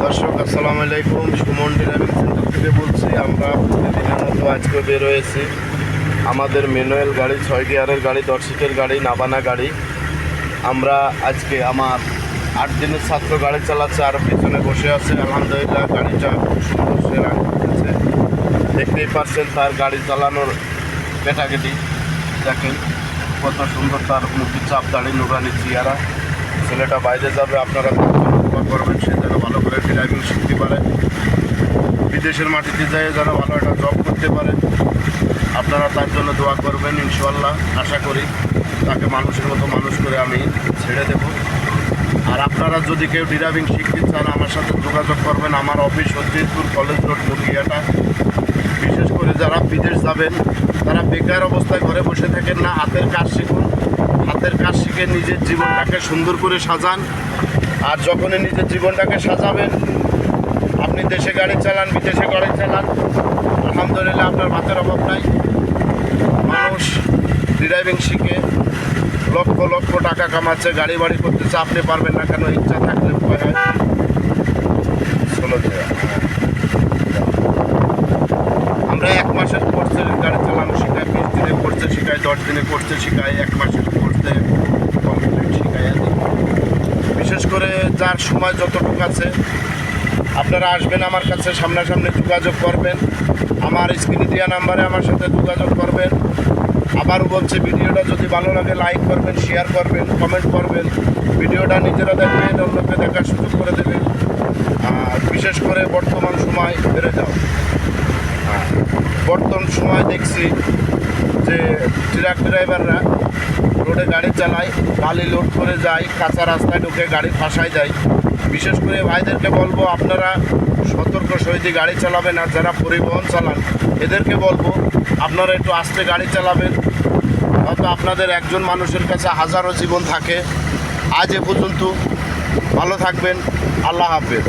দর্শক আসসালামু আলাইকুম। সুমন ড্রাইভিং সেন্টার থেকে বলছি। আমরা প্রতিদিনের মতো আজকে বের হয়েছি। আমাদের ম্যানুয়াল গাড়ি, 6 গিয়ারের গাড়ি, 10 সিটের গাড়ি, নাবানা গাড়ি। আমরা আজকে আমার 8 দিনের ছাত্র গাড়ি চালাচ্ছে আর পিছনে বসে আছে। আলহামদুলিল্লাহ গাড়িটা খুব সুন্দর সে রান করেছে। দেখতেই পাচ্ছেন তার গাড়ি চালানোর ক্যাটাগরি দেখেন কত সুন্দর, তার মুখের চাপ, দাড়ি, নুরানি চেহারা। ছেলেটা বাইরে যাবে, আপনারা দোয়া করবেন সে যেন ভালো করে ড্রাইভিং শিখতে পারে, বিদেশের মাটিতে যেয়ে যেন ভালো একটা জব করতে পারে। আপনারা তার জন্য দোয়া করবেন। ইনশাআল্লাহ আশা করি তাকে মানুষের মতো মানুষ করে আমি ছেড়ে দেব। আর আপনারা যদি কেউ ড্রাইভিং শিখতে চান আমার সাথে যোগাযোগ করবেন। আমার অফিস সত্যিপুর কলেজ রোড, মুরগিয়াটা। বিশেষ করে যারা বিদেশ যাবেন, তারা বেকার অবস্থায় ঘরে বসে থাকেন না, হাতের কাজ শিখুন। হাতের কাজ শিখে নিজের জীবনটাকে সুন্দর করে সাজান। আর যখনই নিজের জীবনটাকে সাজাবেন, আপনি দেশে গাড়ি চালান, বিদেশে গাড়ি চালান, আলহামদুলিল্লাহ আপনার ভাতের অভাব নাই। মানুষ ড্রাইভিং শিখে লক্ষ লক্ষ টাকা কামাচ্ছে, গাড়ি বাড়ি করতেছে। আপনি পারবেন না কেন? ইচ্ছা থাকলে উপায় হয়। আমরা 1 মাসের কোর্সে গাড়ি চালানো শিখাই, 20 দিনে কোর্সে শিখাই, 10 দিনে কোর্সে শিখাই, 1 মাসের কোর্সে কমপ্লিট শিখাই। বিশেষ করে যার সময় যতটুকু আছে আপনারা আসবেন আমার কাছে, সামনাসামনি যোগাযোগ করবেন। আমার স্ক্রিনে দেওয়া নাম্বারে আমার সাথে যোগাযোগ করবেন। আবারও বলছি, ভিডিওটা যদি ভালো লাগে লাইক করবেন, শেয়ার করবেন, কমেন্ট করবেন। ভিডিওটা নিজেরা দেখবেন, অন্যকে দেখার সুযোগ করে দেবেন। আর বিশেষ করে বর্তমান সময় বেড়ে যাও। বর্তমান সময় দেখছি যে ট্রাক ড্রাইভাররা রোডে গাড়ি চালায়, বালি লোড করে যায়, কাঁচা রাস্তায় ঢুকে গাড়ি ফাঁসায় যায়। বিশেষ করে ভাইদেরকে বলবো, আপনারা সতর্ক সহিত গাড়ি চালাবেন। আর যারা পরিবহন চালান এদেরকে বলবো, আপনারা একটু আস্তে গাড়ি চালাবেন। হয়তো আপনাদের একজন মানুষের কাছে হাজারো জীবন থাকে। আজ এ পর্যন্ত, ভালো থাকবেন। আল্লাহ হাফেজ।